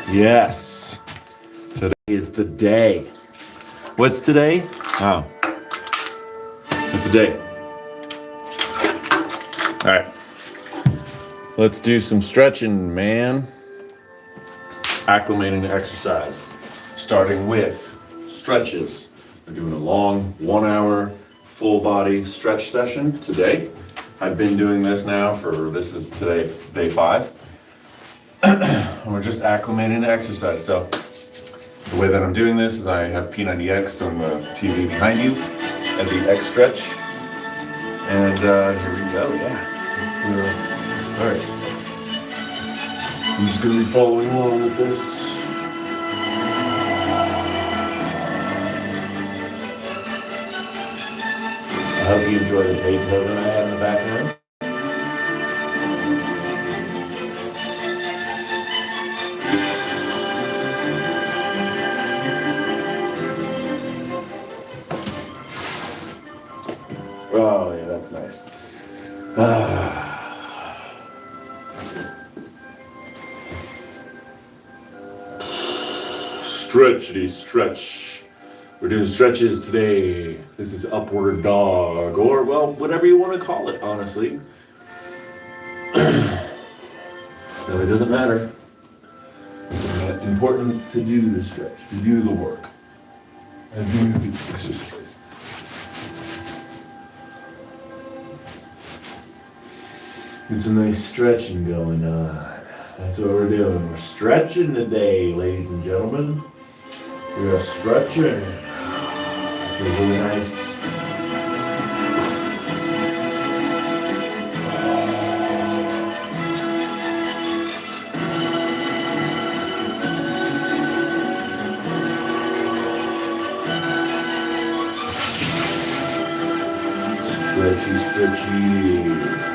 Yes. Today is the day. What's today? Oh. It's a day. All right. Let's do some stretching, man. Acclimating to exercise. Starting with stretches. We're doing a long 1 hour full body stretch session today. I've been doing this now this is today, day 5. And we're just acclimating to exercise. So the way that I'm doing this is I have P90X on the TV behind you and the X stretch. And here we go, yeah. Let's start. I'm just gonna be following along with this. I hope you enjoy the Beethoven I have in the background. Oh yeah, that's nice. Stretchity stretch. We're doing stretches today. This is upward dog, or well, whatever you want to call it, honestly. No, it doesn't matter. It's important to do the stretch, to do the work, and do the exercises. It's a nice stretching going on. That's what we're doing. We're stretching today, ladies and gentlemen. We are stretching. It feels really nice. Stretchy, stretchy.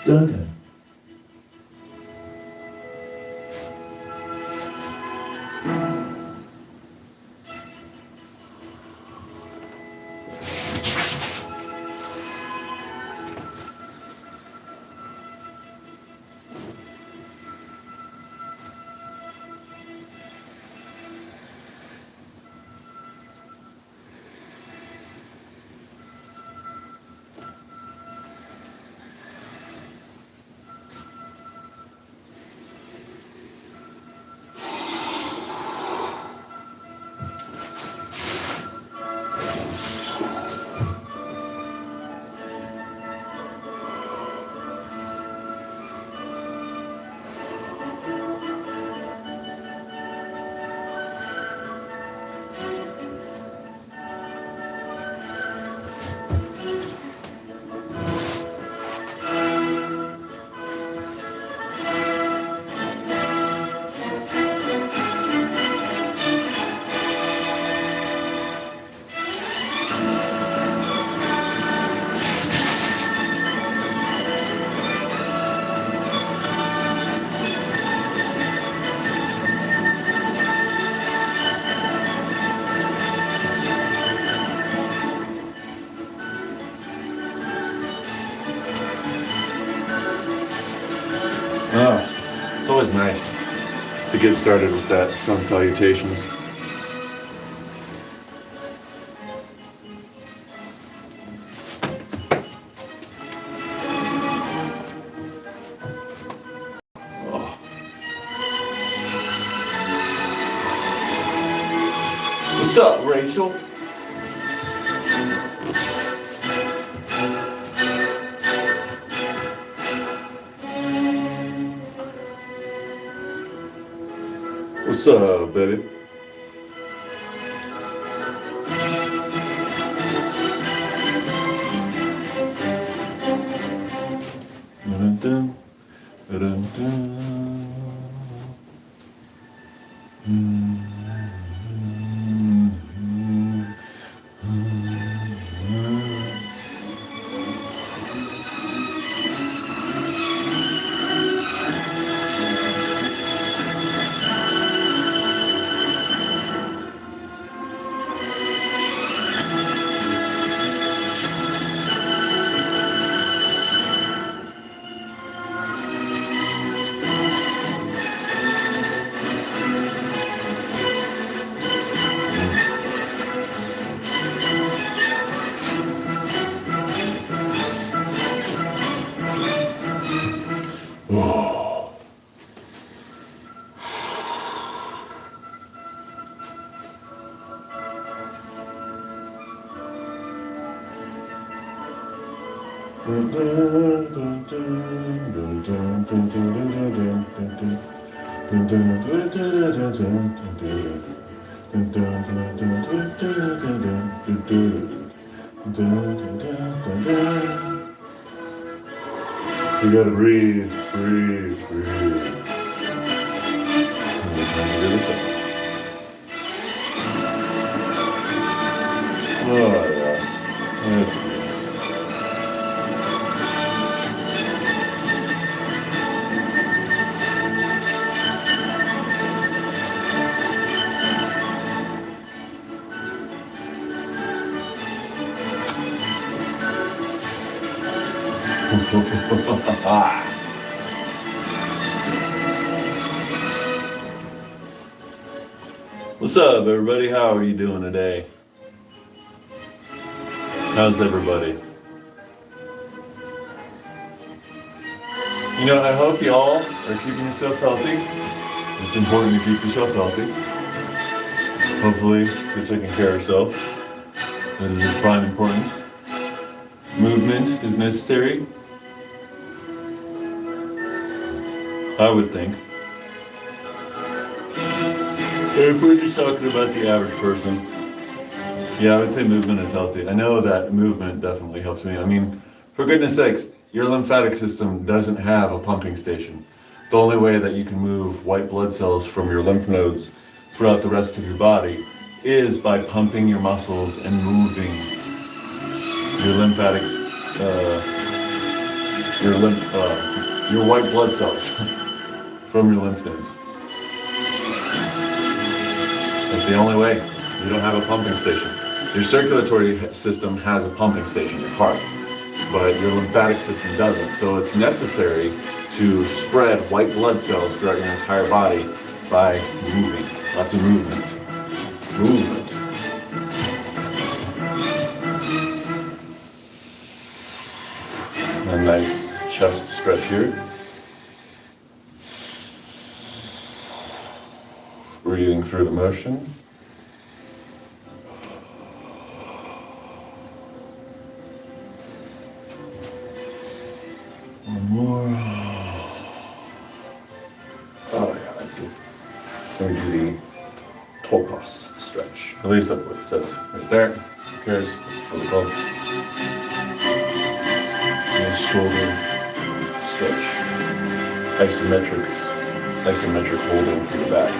Done. Oh, it's always nice to get started with that sun salutations. What's up, Rachel? What's up, baby? Dun, dun, dun, dun. You gotta breathe, breathe, breathe. And we're trying to do the same. Oh yeah, that's nice. What's up, everybody? How are you doing today? How's everybody? You know, I hope y'all are keeping yourself healthy. It's important to keep yourself healthy. Hopefully, you're taking care of yourself. That is of prime importance. Movement is necessary, I would think. If we're just talking about the average person, yeah, I would say movement is healthy. I know that movement definitely helps me. I mean, for goodness sakes, your lymphatic system doesn't have a pumping station. The only way that you can move white blood cells from your lymph nodes throughout the rest of your body is by pumping your muscles and moving your lymphatics, your white blood cells from your lymph nodes. That's the only way. You don't have a pumping station. Your circulatory system has a pumping station, your heart, but your lymphatic system doesn't. So it's necessary to spread white blood cells throughout your entire body by moving. Lots of movement. Movement. A nice chest stretch here. Breathing through the motion. One more. Oh yeah, that's good. Then we do the torpos stretch. At least that's what it says right there. Who cares? That's what it's called. Nice shoulder stretch. Isometric holding for the back.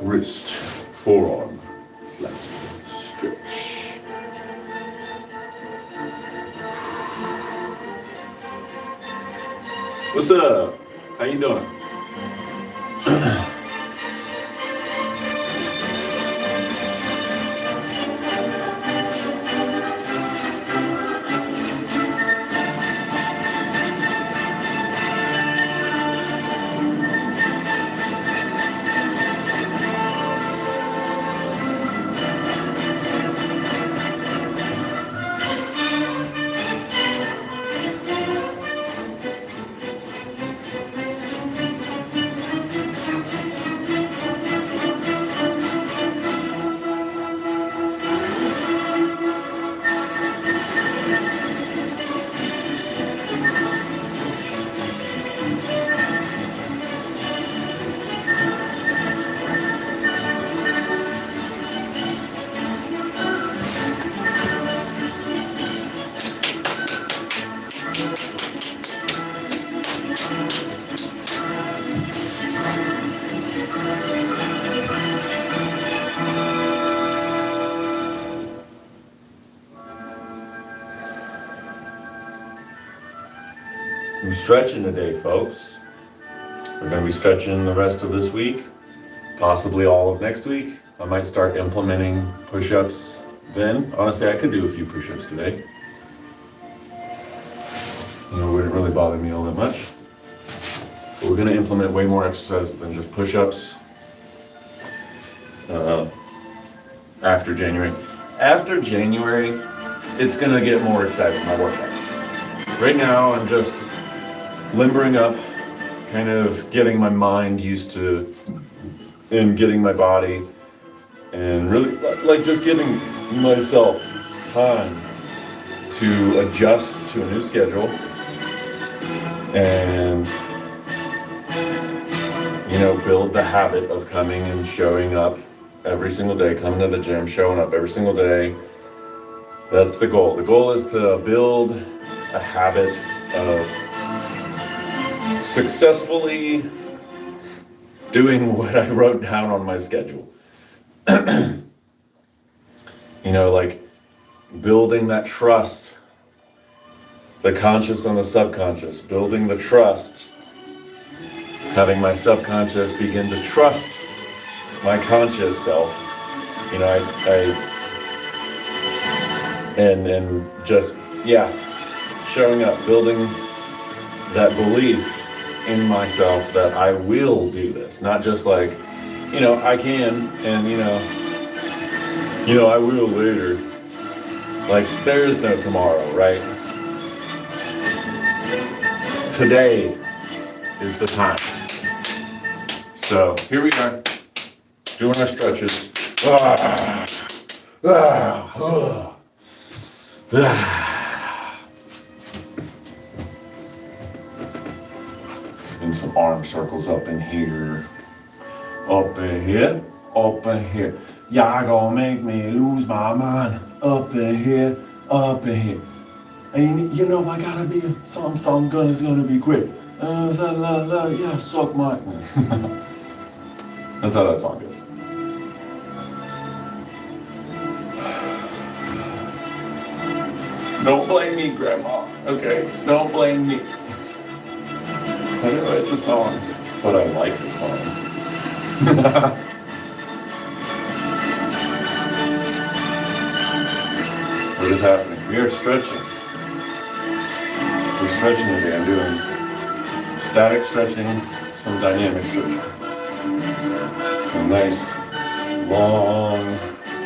Wrist, forearm, flex, stretch. What's up? How you doing? We're stretching today, folks. We're going to be stretching the rest of this week, possibly all of next week. I might start implementing push-ups then. Honestly, I could do a few push-ups today. It wouldn't really bother me all that much. But we're going to implement way more exercise than just push-ups after January. After January, it's going to get more exciting, my workouts. Right now, I'm just limbering up, kind of getting my mind used to and getting my body and really like just giving myself time to adjust to a new schedule and build the habit of coming and showing up every single day, coming to the gym, showing up every single day. That's the goal. The goal is to build a habit of successfully doing what I wrote down on my schedule. Like building that trust, the conscious and the subconscious, building the trust, having my subconscious begin to trust my conscious self. Showing up, building that belief in myself that I will do this, not just like, I can, and I will later. Like, there is no tomorrow, right? Today is the time. So here we are, doing our stretches. And some arm circles up in here. Up in here. Up in here. Y'all gonna make me lose my mind. Up in here. Up in here. And I gotta be something good is gonna be quick. Yeah, suck my. That's how that song goes. Don't blame me, Grandma. Okay? Don't blame me. I didn't write the song, but I like the song. What is happening? We are stretching. We're stretching today. I'm doing static stretching, some dynamic stretching. Some nice long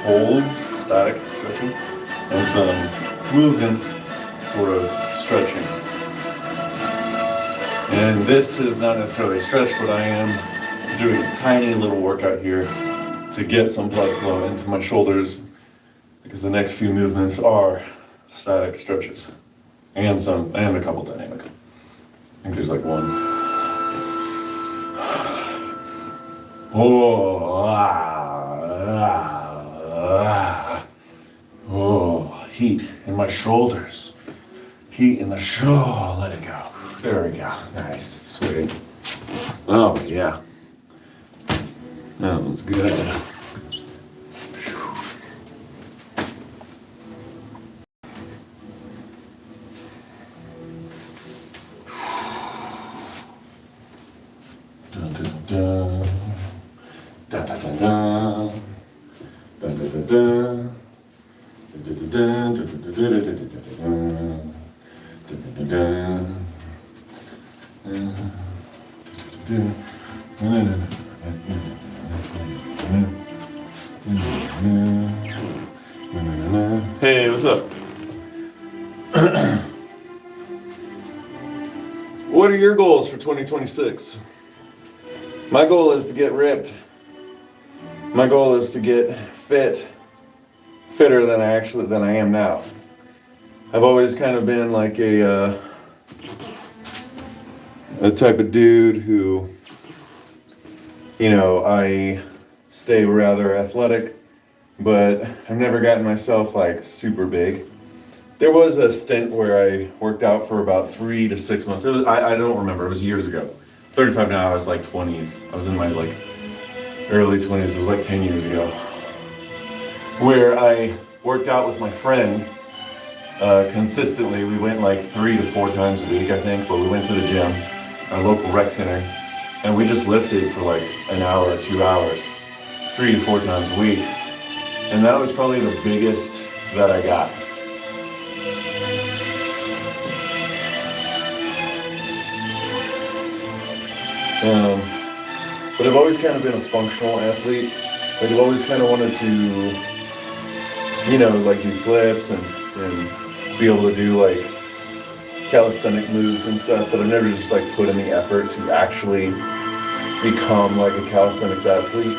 holds, static stretching, and some movement sort of stretching. And this is not necessarily a stretch, but I am doing a tiny little workout here to get some blood flow into my shoulders, because the next few movements are static stretches and a couple dynamic. I think there's like one. Heat in my shoulders. Heat in the shoulder. Let it go. There we go. Nice. Sweet. Oh, yeah. That one's good. Hey, what's up? What are your goals for 2026? My goal is to get ripped. My goal is to get fitter than I am now. I've always kind of been like a type of dude who, I stay rather athletic, but I've never gotten myself like super big. There was a stint where I worked out for about 3 to 6 months. I don't remember. It was years ago. 35 now. I was like 20s. I was in my like early 20s. It was like 10 years ago. Where I worked out with my friend consistently. We went like 3 to 4 times a week, I think. But we went to the gym, our local rec center, and we just lifted for like an hour or 2 hours, 3 to 4 times a week. And that was probably the biggest that I got. But I've always kind of been a functional athlete. Like I've always kind of wanted to, like do flips and be able to do like calisthenic moves and stuff, but I've never just like put in the effort to actually become like a calisthenics athlete,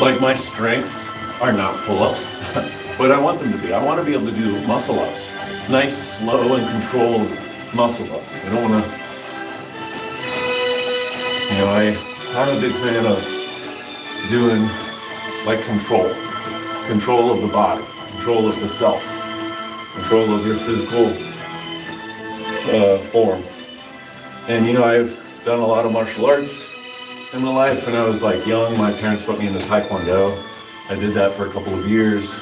Like my strengths are not pull-ups, but I want them to be. I want to be able to do muscle-ups. Nice, slow, and controlled muscle-ups. I don't want to, I'm a big fan of doing like control of the body, control of the self, control of your physical form. And I've done a lot of martial arts in my life. When I was like young, my parents put me into Taekwondo. I did that for a couple of years.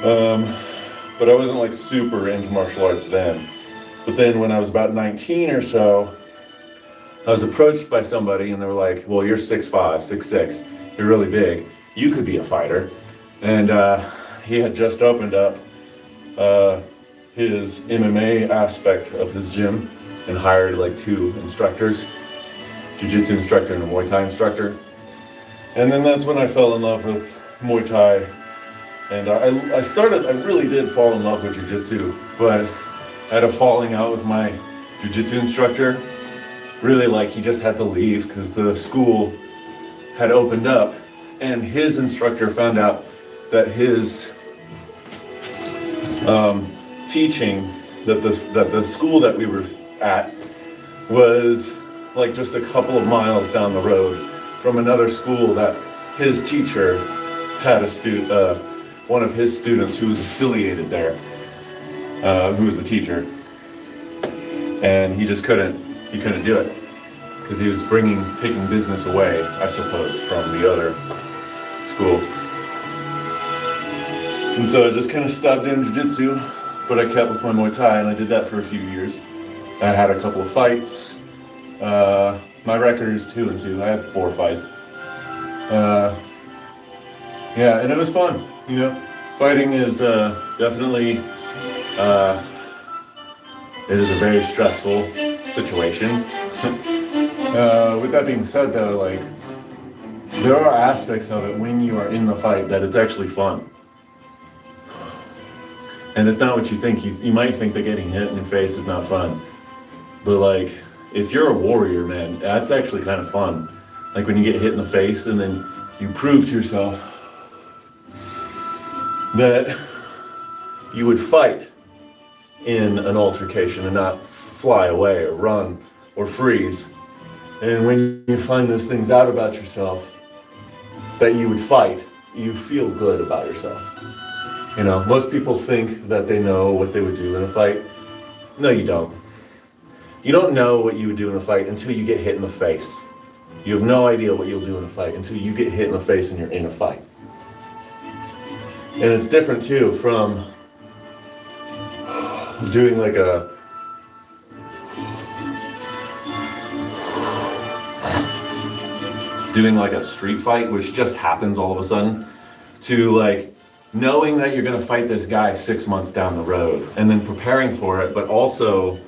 But I wasn't like super into martial arts then. But then when I was about 19 or so, I was approached by somebody and they were like, well, you're 6'5", 6'6", you're really big. You could be a fighter. And he had just opened up his MMA aspect of his gym and hired like 2 instructors, jiu-jitsu instructor and a Muay Thai instructor. And then that's when I fell in love with Muay Thai. And I really did fall in love with jiu-jitsu, but I had a falling out with my jiu-jitsu instructor. Really, like, he just had to leave because the school had opened up, and his instructor found out that his teaching, that the school that we were at was like just a couple of miles down the road from another school that his teacher had one of his students who was affiliated there, who was a teacher, and he just couldn't do it because he was taking business away, I suppose, from the other school. And so I just kind of stopped doing jiu-jitsu, but I kept with my Muay Thai, and I did that for a few years. I had a couple of fights. My record is 2-2. I had 4 fights. Yeah, and it was fun. Fighting is definitely, it is a very stressful situation. With that being said, though, like, there are aspects of it when you are in the fight that it's actually fun. And it's not what you think. You might think that getting hit in the face is not fun. But like, if you're a warrior, man, that's actually kind of fun. Like when you get hit in the face and then you prove to yourself that you would fight in an altercation and not fly away or run or freeze. And when you find those things out about yourself that you would fight, you feel good about yourself. Most people think that they know what they would do in a fight. No, you don't. You don't know what you would do in a fight until you get hit in the face. You have no idea what you'll do in a fight until you get hit in the face and you're in a fight. And it's different too from doing like a street fight, which just happens all of a sudden, to like knowing that you're gonna fight this guy 6 months down the road and then preparing for it, but also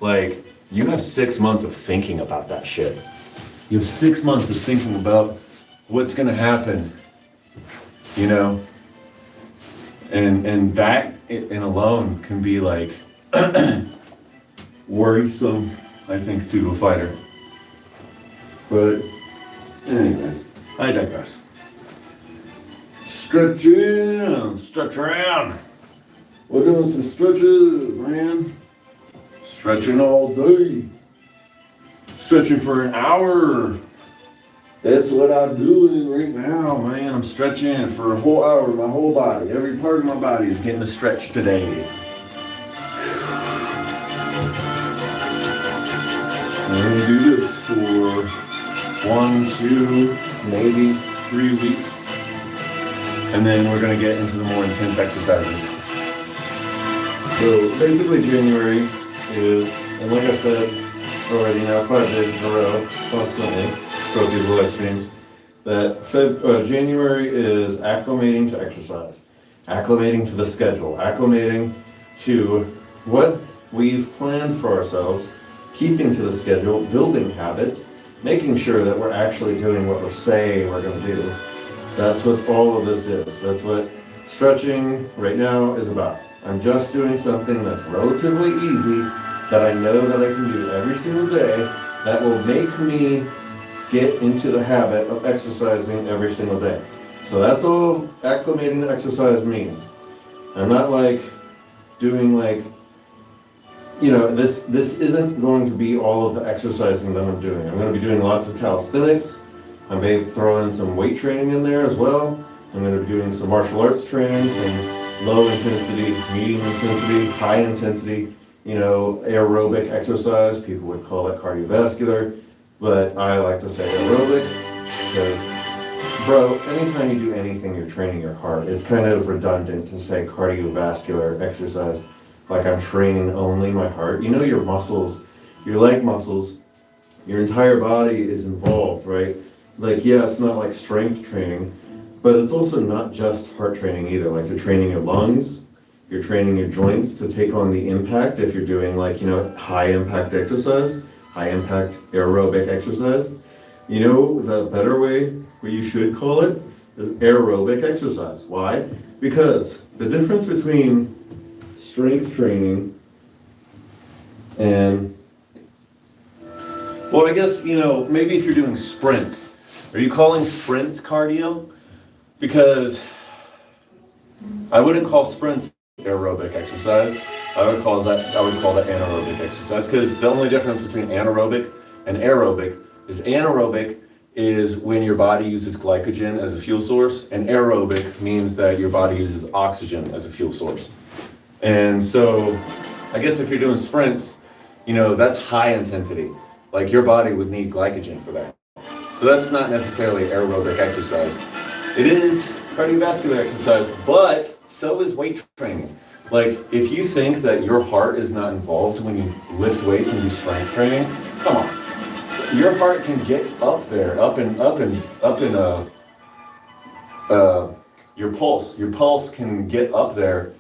like you have 6 months of thinking about that shit. You have 6 months of thinking about what's gonna happen, you know? And that in alone can be like worrisome, I think, to a fighter. But anyways, I digress. Stretching, stretch around. We're doing some stretches, man. Stretching all day. Stretching for an hour. That's what I'm doing right now, man. I'm stretching for a whole hour, my whole body. Every part of my body is getting a stretch today. I'm gonna do this for 1, 2, maybe 3 weeks. And then we're gonna get into the more intense exercises. So basically January is, and like I said already now, 5 days in a row, constantly, throughout these live streams, that January is acclimating to exercise, acclimating to the schedule, acclimating to what we've planned for ourselves, keeping to the schedule, building habits, making sure that we're actually doing what we're saying we're going to do. That's what all of this is. That's what stretching right now is about. I'm just doing something that's relatively easy, that I know that I can do every single day, that will make me get into the habit of exercising every single day. So that's all acclimating to exercise means. I'm not like doing like, you know, this isn't going to be all of the exercising that I'm doing. I'm going to be doing lots of calisthenics. I may throw in some weight training in there as well. I'm going to be doing some martial arts training, some low intensity, medium intensity, high intensity, you know, aerobic exercise. People would call it cardiovascular, but I like to say aerobic because, bro, anytime you do anything, you're training your heart. It's kind of redundant to say cardiovascular exercise, like I'm training only my heart. You know, your muscles, your leg muscles, your entire body is involved, right? Like, yeah, it's not like strength training, but it's also not just heart training either. Like, you're training your lungs, you're training your joints to take on the impact if you're doing like, you know, high impact exercise, high impact aerobic exercise. You know, the better way, what you should call it, is aerobic exercise. Why? Because the difference between strength training and, well, I guess, you know, maybe if you're doing sprints, are you calling sprints cardio? Because I wouldn't call sprints aerobic exercise. I would call that anaerobic exercise, because the only difference between anaerobic and aerobic is when your body uses glycogen as a fuel source, and aerobic means that your body uses oxygen as a fuel source. And so I guess if you're doing sprints, you know, that's high intensity. Like, your body would need glycogen for that. So that's not necessarily aerobic exercise. It is cardiovascular exercise, but so is weight training. Like, if you think that your heart is not involved when you lift weights and do strength training, come on. Your heart can get up there, up in your pulse. Your pulse can get up there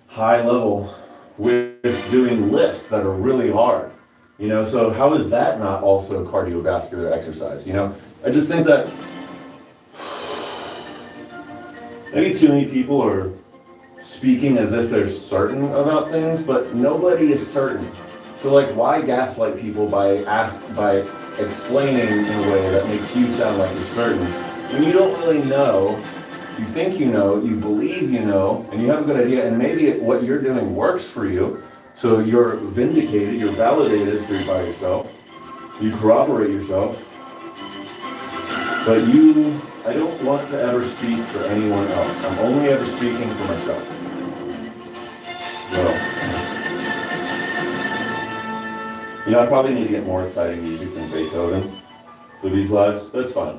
high level with doing lifts that are really hard. You know, so how is that not also cardiovascular exercise? You know, I just think that maybe too many people are speaking as if they're certain about things, but nobody is certain. So like, why gaslight people by explaining in a way that makes you sound like you're certain when you don't really know? You think you know, you believe you know, and you have a good idea, and maybe what you're doing works for you. So you're vindicated, you're validated by yourself, you corroborate yourself, but I don't want to ever speak for anyone else. I'm only ever speaking for myself. Well, you know, I probably need to get more exciting music than Beethoven for these lives. That's fine.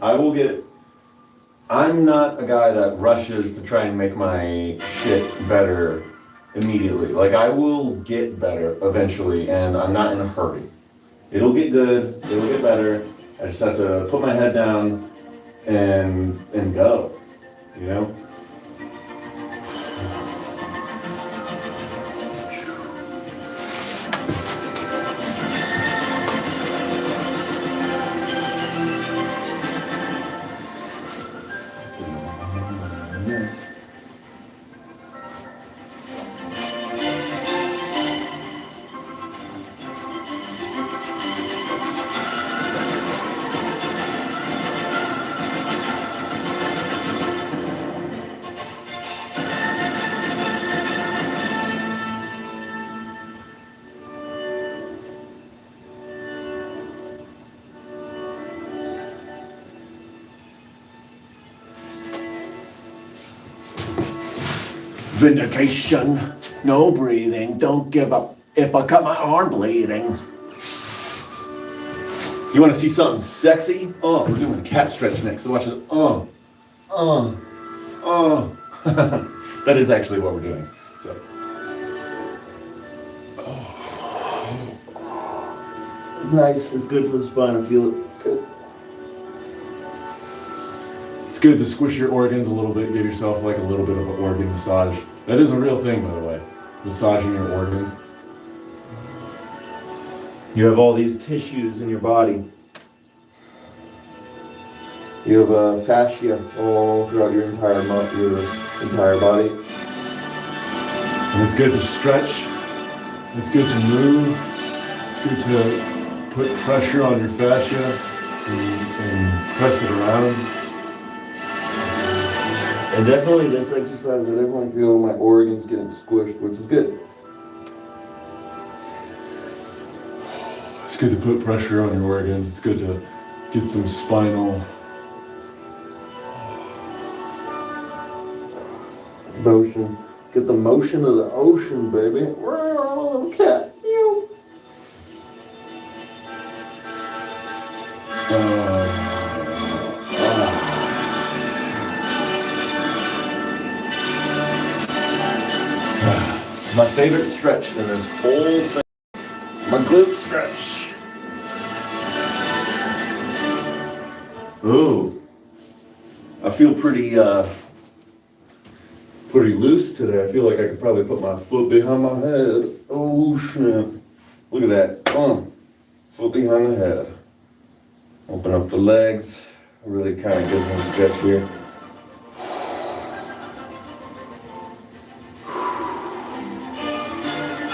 I'm not a guy that rushes to try and make my shit better immediately. Like, I will get better eventually, and I'm not in a hurry. It'll get good, it'll get better. I just have to put my head down and go, you know? Vindication. No breathing. Don't give up. If I cut my arm bleeding. You want to see something sexy? Oh, we're doing a cat stretch next. So watch this. That is actually what we're doing. So. It's nice. It's good for the spine. I feel it. It's good. It's good to squish your organs a little bit. Give yourself like a little bit of an organ massage. That is a real thing, by the way. Massaging your organs. You have all these tissues in your body. You have fascia all throughout your entire body. And it's good to stretch. It's good to move. It's good to put pressure on your fascia and press it around. And definitely this exercise, I definitely feel my organs getting squished, which is good. It's good to put pressure on your organs. It's good to get some spinal motion. Get the motion of the ocean, baby. We're a little cat. You. My favorite stretch in this whole thing. My glute stretch. Ooh. I feel pretty loose today. I feel like I could probably put my foot behind my head. Oh snap. Look at that. Foot behind the head. Open up the legs. Really kind of gives me a stretch here.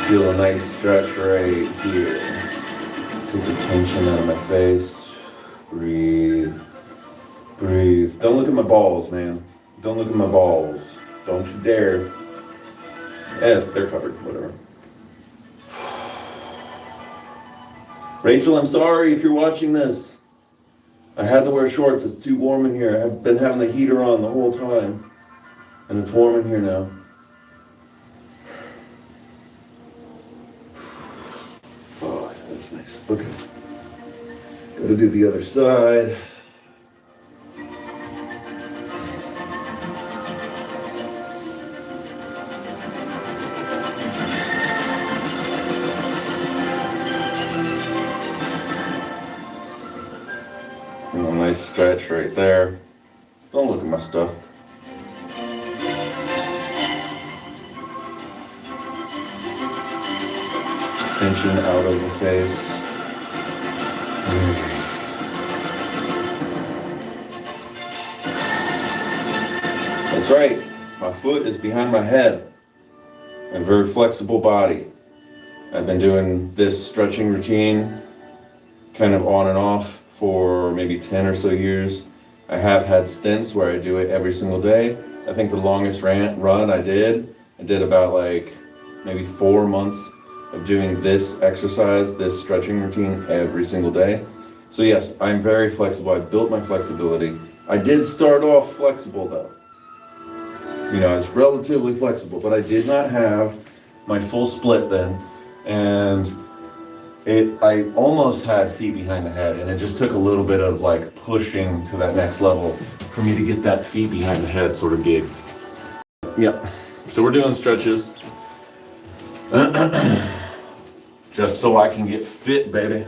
Feel a nice stretch right here. Take the tension out of my face. Breathe. Breathe. Don't look at my balls, man. Don't look at my balls. Don't you dare. They're covered. Whatever. Rachel, I'm sorry if you're watching this. I had to wear shorts. It's too warm in here. I've been having the heater on the whole time. And it's warm in here now. That's nice. Okay. Gotta do the other side. And a nice stretch right there. Don't look at my stuff. Tension out of the face. That's right. My foot is behind my head. A very flexible body. I've been doing this stretching routine kind of on and off for maybe 10 or so years. I have had stints where I do it every single day. I think the longest run I did about like maybe 4 months of doing this exercise, this stretching routine every single day. So yes, I'm very flexible. I built my flexibility. I did start off flexible though. You know, it's relatively flexible, but I did not have my full split then. And I almost had feet behind the head, and it just took a little bit of like pushing to that next level for me to get that feet behind the head sort of gig. Yep. So we're doing stretches. Just so I can get fit, baby.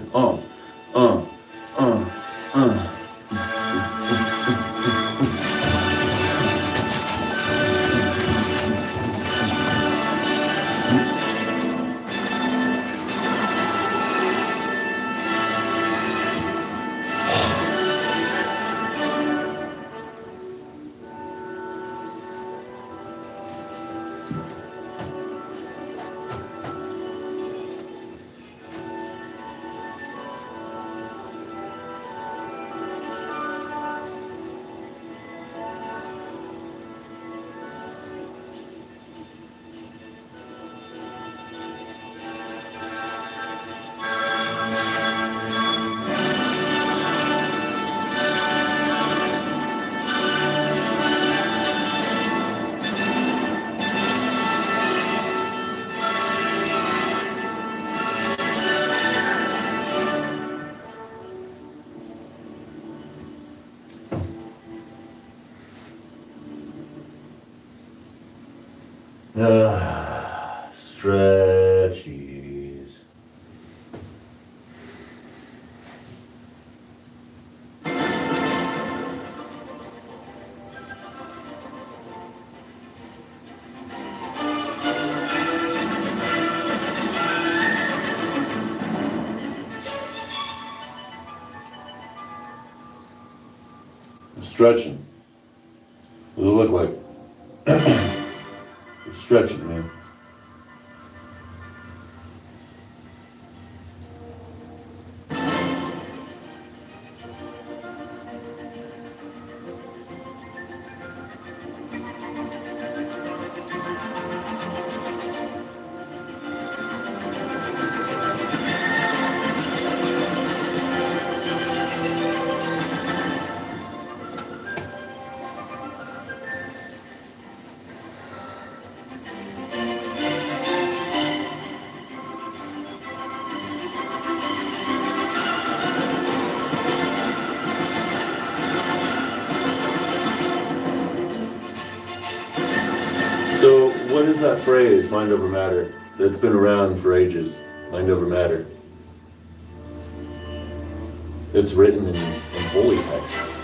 stretchies. Stretching. What does it look like? You're stretching, man. So, what is that phrase, mind over matter, that's been around for ages? Mind over matter. It's written in holy texts.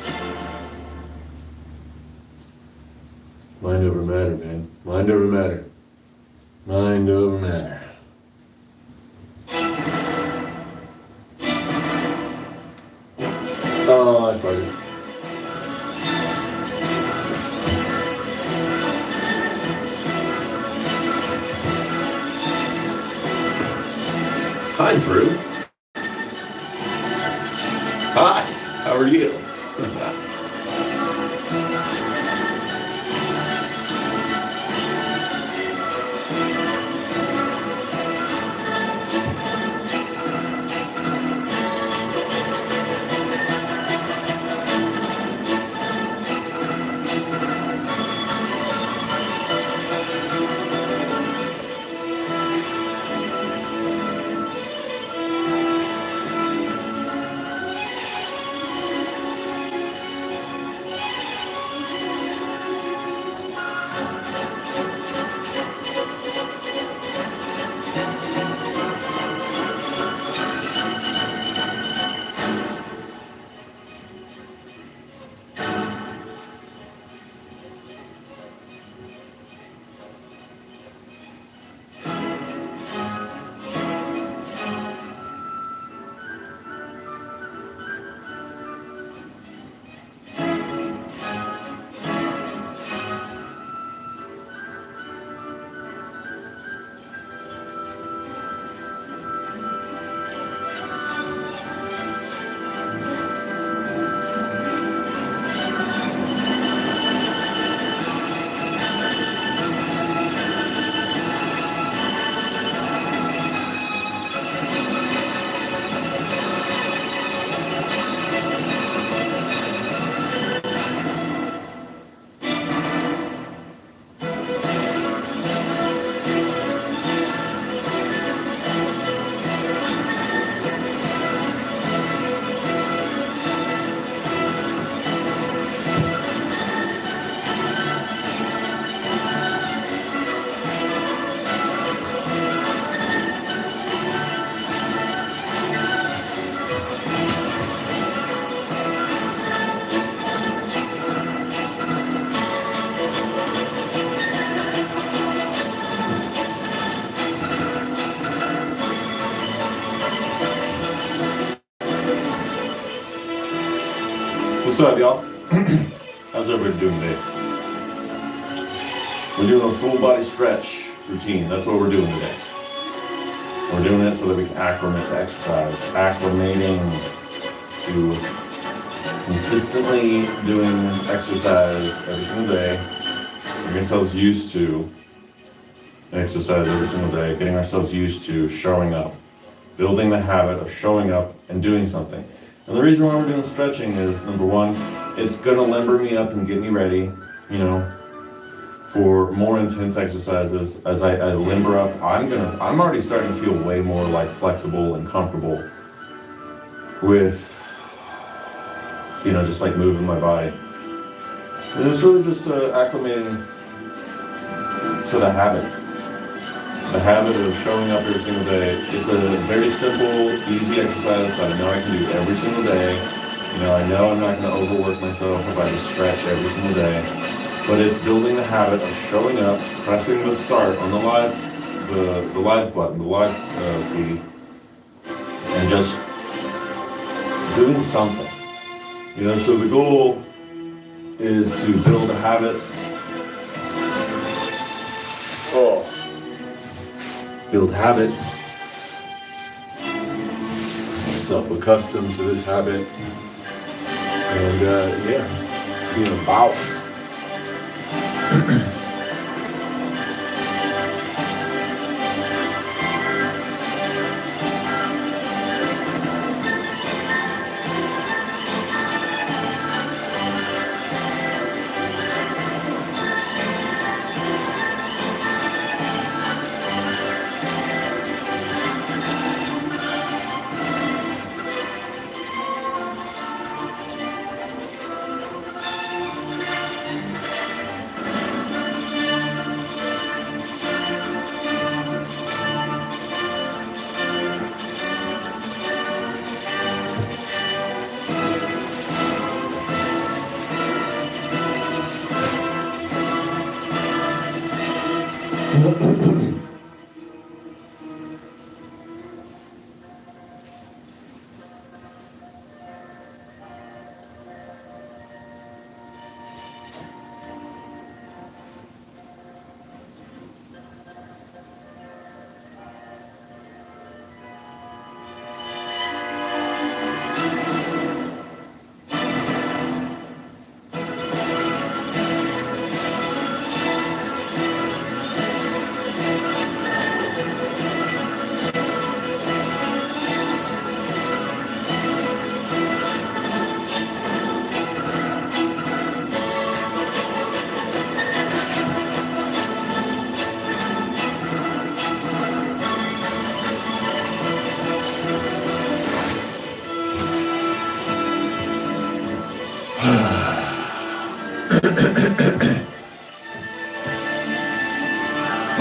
Mind over matter, man. Mind over matter. Mind over matter. Oh, I farted. Hi, Drew. Hi, how are you? What's up, y'all? How's everybody doing today? We're doing a full body stretch routine. That's what we're doing today. We're doing it so that we can acclimate to exercise. Acclimating to consistently doing exercise every single day. Getting ourselves used to exercise every single day. Getting ourselves used to showing up. Building the habit of showing up and doing something. And the reason why we're doing stretching is, number one, it's gonna limber me up and get me ready, for more intense exercises. As I limber up, I'm already starting to feel way more like flexible and comfortable with, just like moving my body. And it's really just acclimating to the habits. the habit of showing up every single day. It's a very simple, easy exercise that I know I can do every single day. I know I'm not going to overwork myself if I just stretch every single day. But it's building the habit of showing up, pressing the start on the live button, the live feed, and just doing something. So the goal is to build a habit. Build habits. Self-accustomed to this habit. And being a boss.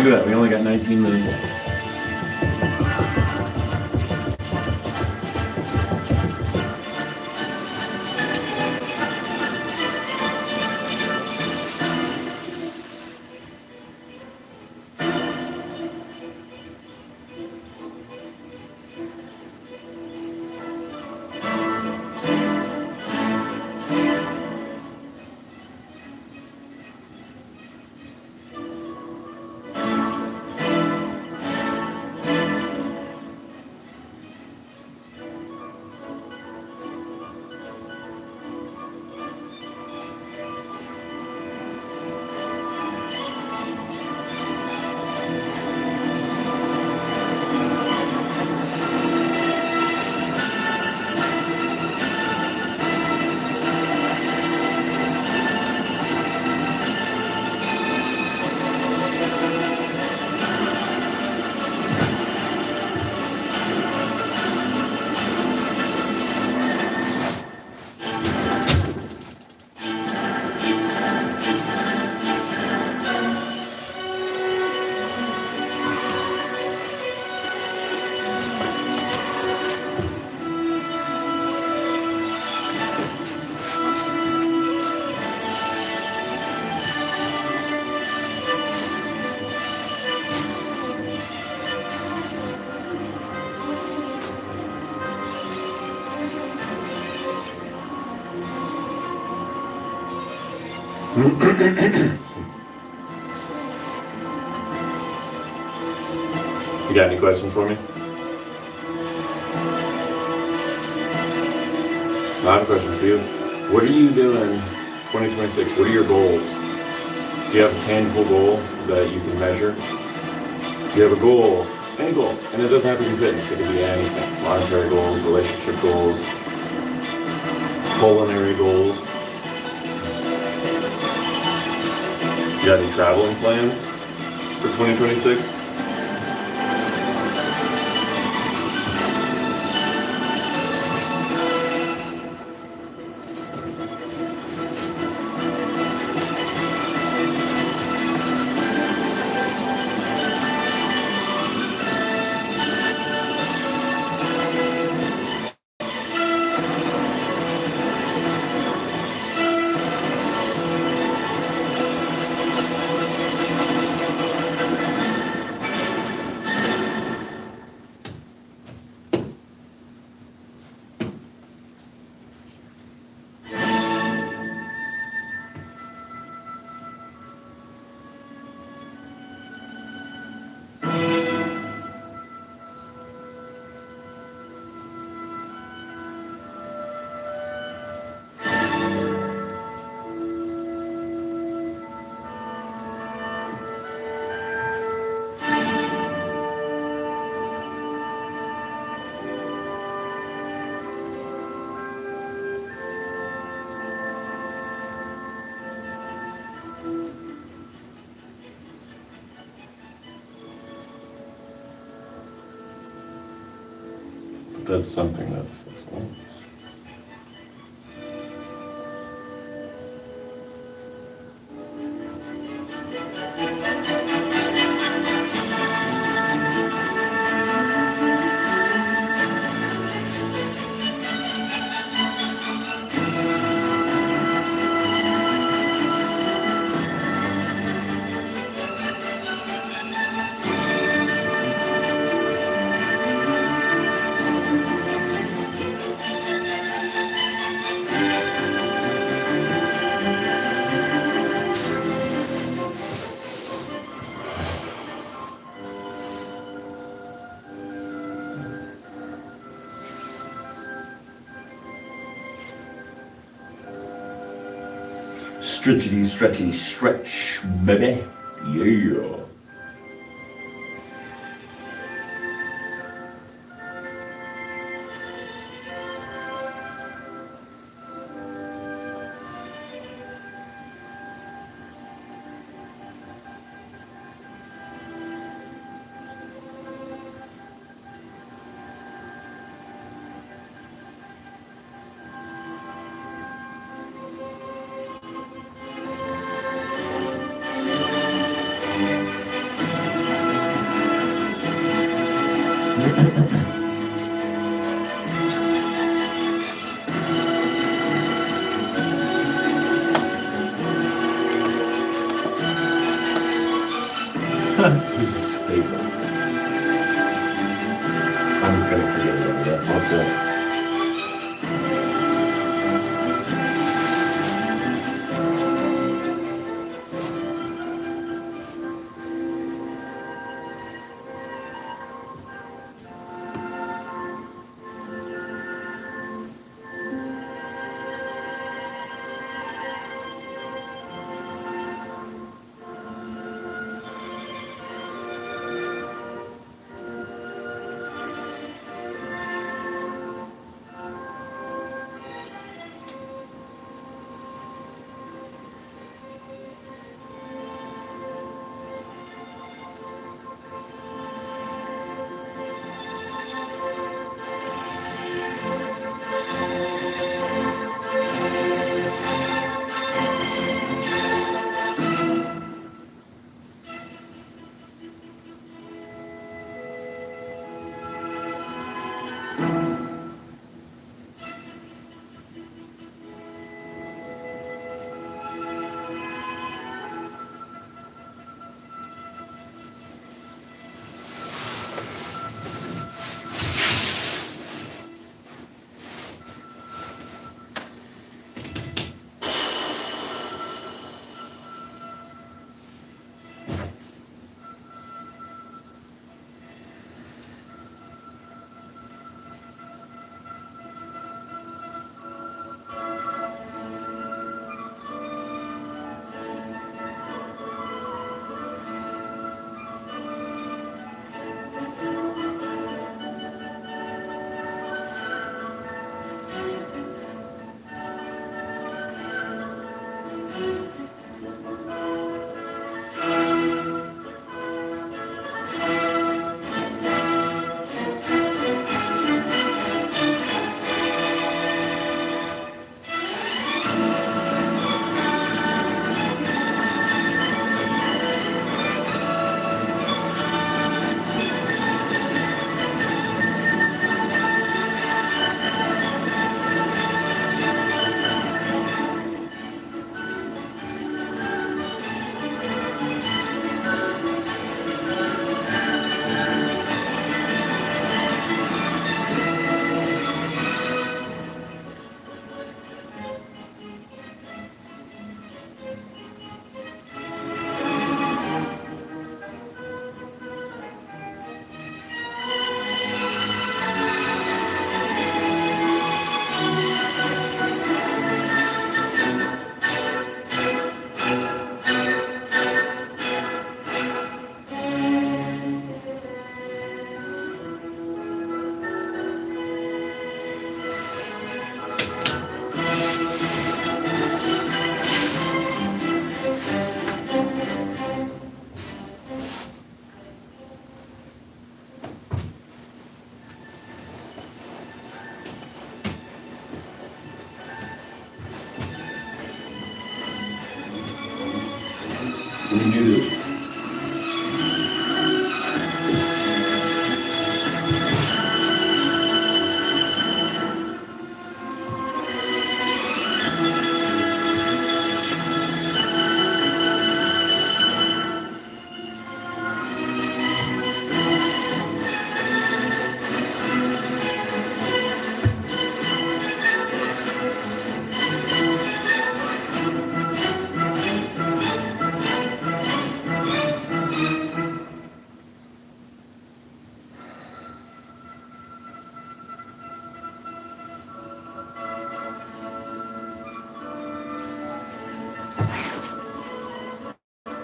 Look at that, we only got 19 minutes left. You got any questions for me? I have a question for you. What are you doing 2026? What are your goals? Do you have a tangible goal that you can measure? Do you have a goal? Any goal. And it doesn't have to be fitness. It can be anything. Monetary goals, relationship goals, culinary goals. You got any traveling plans for 2026? that's something that flexible. Stretchity, stretchy, stretch, baby. Yeah. This is stable. I'm gonna forget about that. Watch that.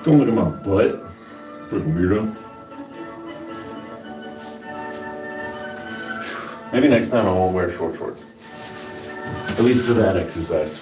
Don't look at my butt. Freaking weirdo. Maybe next time I won't wear short shorts. At least for that exercise.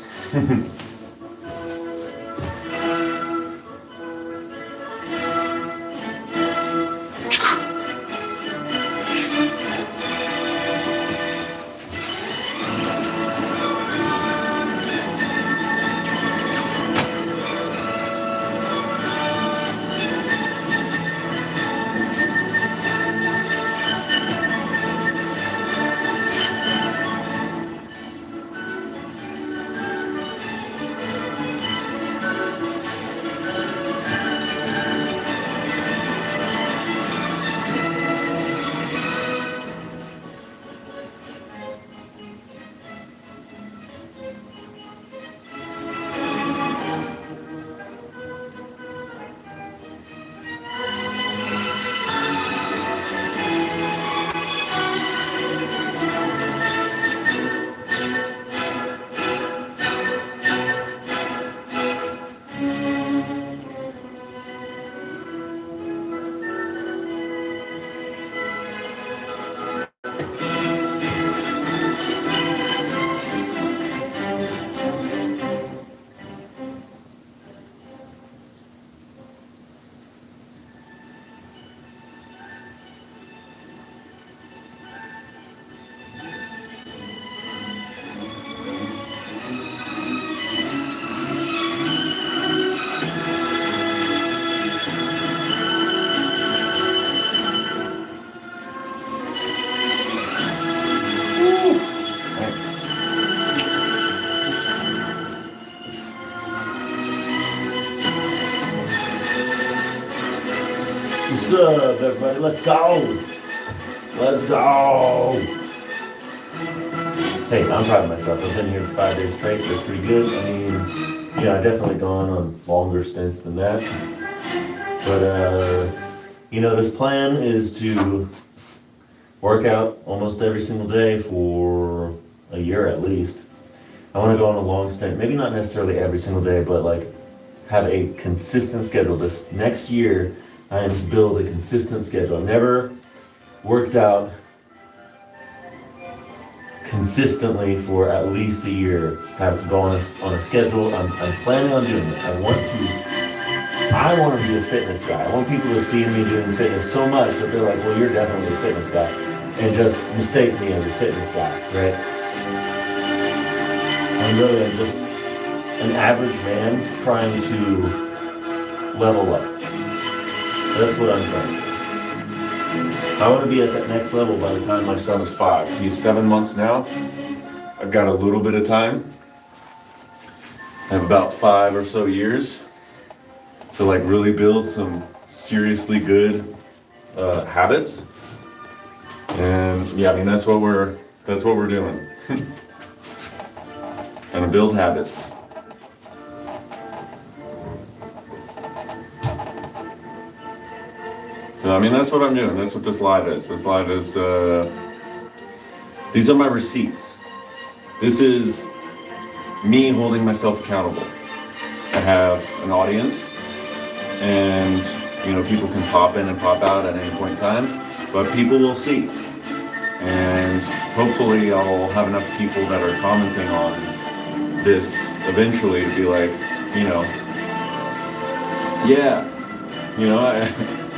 What's up, everybody? Let's go! Let's go! Hey, I'm proud of myself. I've been here for 5 days straight. That's pretty good. I mean, I've definitely gone on longer stints than that. But, this plan is to work out almost every single day for a year at least. I want to go on a long stint. Maybe not necessarily every single day, but have a consistent schedule. This next year, I am to build a consistent schedule. I've never worked out consistently for at least a year. Have go on a schedule. I'm planning on doing it. I want to be a fitness guy. I want people to see me doing fitness so much that they're like, well, you're definitely a fitness guy, and just mistake me as a fitness guy, right? And really, I'm just an average man trying to level up. That's what I'm trying to do. I want to be at that next level by the time my son is 5. He's 7 months now. I've got a little bit of time. I have about 5 or so years to really build some seriously good habits. And that's what we're doing. Gonna build habits. So, that's what I'm doing. That's what this live is. This live is, these are my receipts. This is me holding myself accountable. I have an audience, and, people can pop in and pop out at any point in time, but people will see. And hopefully I'll have enough people that are commenting on this eventually to be like,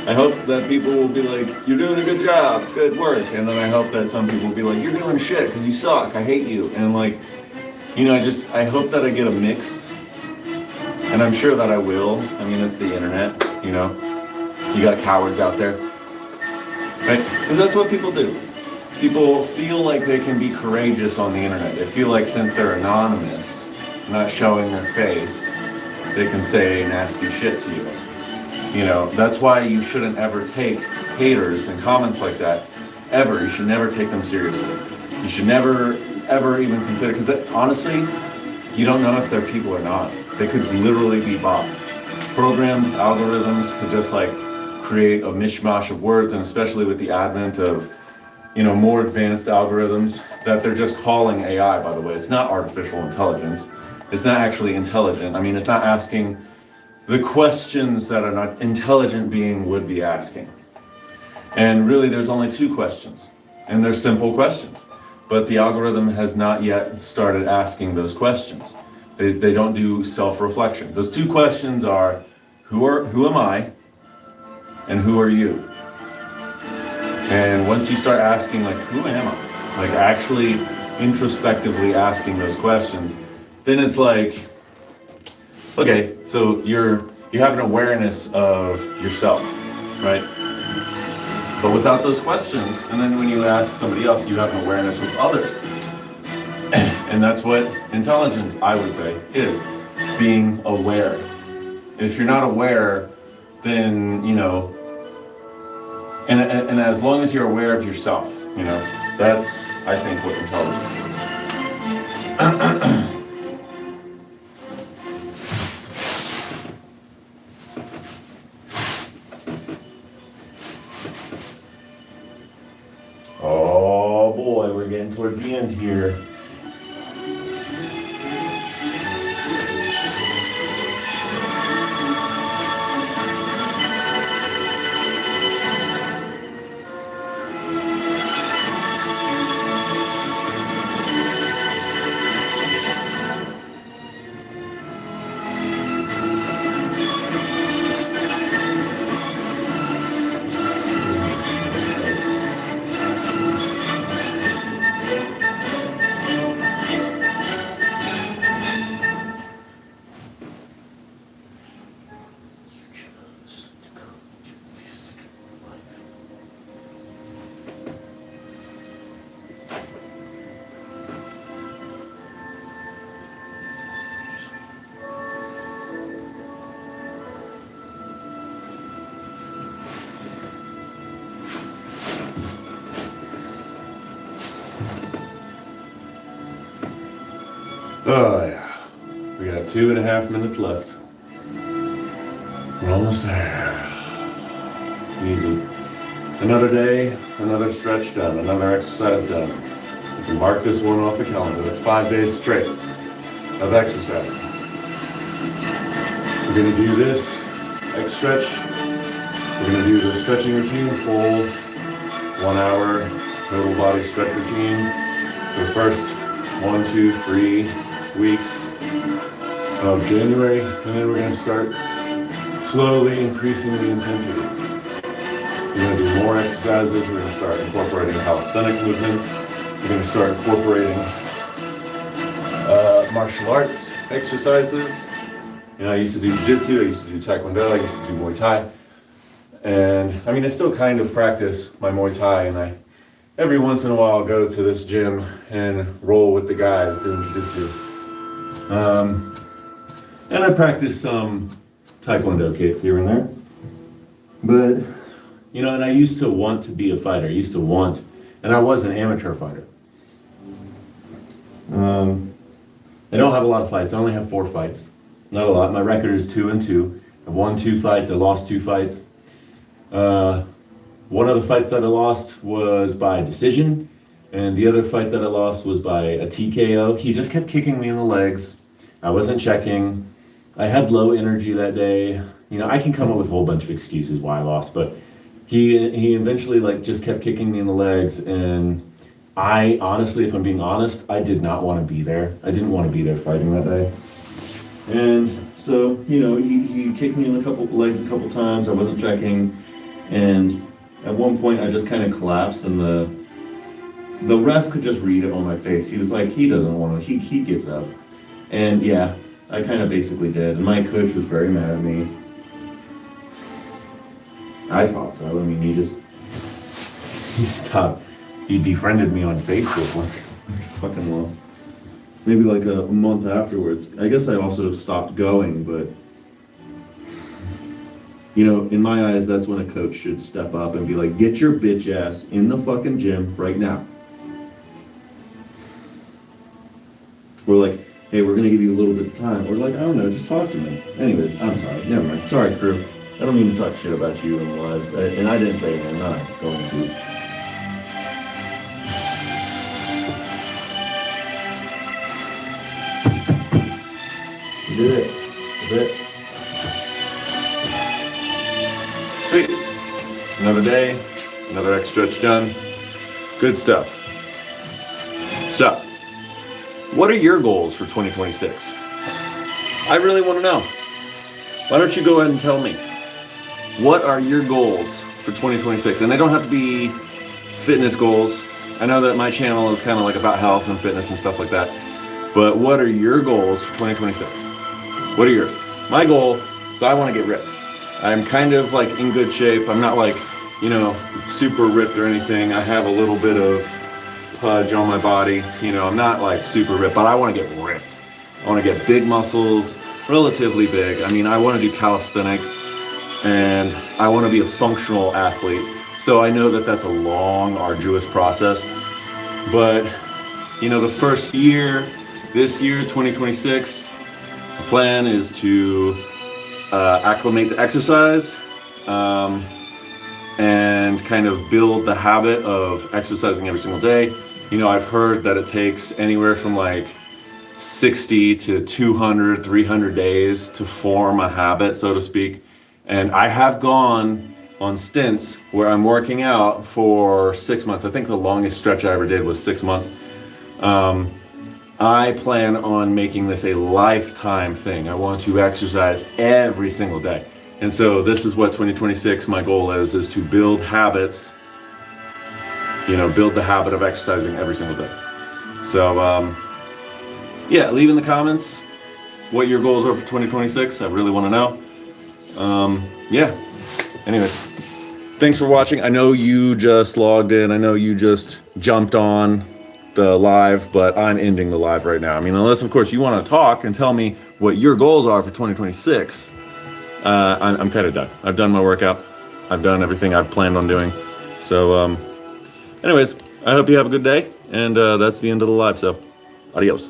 I hope that people will be like, you're doing a good job, good work. And then I hope that some people will be like, you're doing shit because you suck, I hate you. And I hope that I get a mix. And I'm sure that I will. It's the internet, You got cowards out there. Right? Because that's what people do. People feel like they can be courageous on the internet. They feel like since they're anonymous, not showing their face, they can say nasty shit to you. That's why you shouldn't ever take haters and comments like that, ever. You should never take them seriously. You should never, ever even consider, because honestly, you don't know if they're people or not. They could literally be bots. Programmed algorithms to just create a mishmash of words, and especially with the advent of, more advanced algorithms that they're just calling AI, by the way. It's not artificial intelligence. It's not actually intelligent. It's not asking the questions that an intelligent being would be asking. And really there's only two questions, and they're simple questions. But the algorithm has not yet started asking those questions. They don't do self-reflection. Those two questions are, who am I, and who are you? And once you start asking, like, who am I? Like, actually introspectively asking those questions, then it's like, okay, so you have an awareness of yourself, right? But without those questions, and then when you ask somebody else, you have an awareness of others. And that's what intelligence, I would say, is being aware. If you're not aware, then, and as long as you're aware of yourself, that's, I think, what intelligence is. Oh boy, we're getting towards the end here. Oh yeah, we got 2.5 minutes left. We're almost there. Easy. Another day, another stretch done, another exercise done. You can mark this one off the calendar. That's 5 days straight of exercise. We're gonna do this stretch. We're gonna do the stretching routine, full 1 hour total body stretch routine for the first 1, 2, 3 weeks of January, and then we're going to start slowly increasing the intensity. We're going to do more exercises. We're going to start incorporating calisthenic movements. We're going to start incorporating martial arts exercises. I used to do jiu-jitsu, I used to do taekwondo, I used to do Muay Thai. And I still kind of practice my Muay Thai, and every once in a while go to this gym and roll with the guys doing jiu-jitsu. And I practice some taekwondo kicks here and there. But, and I used to want to be a fighter. And I was an amateur fighter. I don't have a lot of fights. I only have 4 fights. Not a lot. My record is 2-2. I've won 2 fights. I lost 2 fights. One of the fights that I lost was by decision, and the other fight that I lost was by a TKO. He just kept kicking me in the legs. I wasn't checking. I had low energy that day. I can come up with a whole bunch of excuses why I lost, but he eventually just kept kicking me in the legs, and I honestly, if I'm being honest, I did not want to be there. I didn't want to be there fighting that day. And so, he kicked me in the legs a couple times. I wasn't checking, and at one point, I just kind of collapsed, and the ref could just read it on my face. He was like, he doesn't want to, he gives up. And yeah, I kind of basically did. And my coach was very mad at me. I thought so. He stopped. He defriended me on Facebook when I fucking lost. Maybe a month afterwards. I guess I also stopped going, but in my eyes, that's when a coach should step up and be like, get your bitch ass in the fucking gym right now. We're like, hey, we're gonna give you a little bit of time. Or I don't know, just talk to me. Anyways, I'm sorry, never mind. Sorry, crew. I don't mean to talk shit about you in live. And I didn't say it, I'm not going to. You did it. That's it. day, another X stretch done. Good stuff. So, what are your goals for 2026? I really want to know. Why don't you go ahead and tell me? What are your goals for 2026? And they don't have to be fitness goals. I know that my channel is kind of like about health and fitness and stuff like that. But what are your goals for 2026? What are yours? My goal is I want to get ripped. I'm kind of like in good shape. I'm not like, super ripped or anything. I have a little bit of pudge on my body. I'm not like super ripped, but I want to get ripped. I want to get big muscles, relatively big. I want to do calisthenics and I want to be a functional athlete. So I know that that's a long, arduous process. But, the first year, this year, 2026, the plan is to acclimate to exercise and kind of build the habit of exercising every single day. I've heard that it takes anywhere from like 60 to 200, 300 days to form a habit, so to speak. And I have gone on stints where I'm working out for 6 months. I think the longest stretch I ever did was 6 months. I plan on making this a lifetime thing. I want to exercise every single day. And so this is what 2026, my goal is to build habits, build the habit of exercising every single day. So, leave in the comments what your goals are for 2026. I really want to know. Anyways, thanks for watching. I know you just logged in. I know you just jumped on the live, but I'm ending the live right now. Unless of course you want to talk and tell me what your goals are for 2026. I'm kind of done. I've done my workout. I've done everything I've planned on doing. So, anyways, I hope you have a good day. And that's the end of the live. So, adios.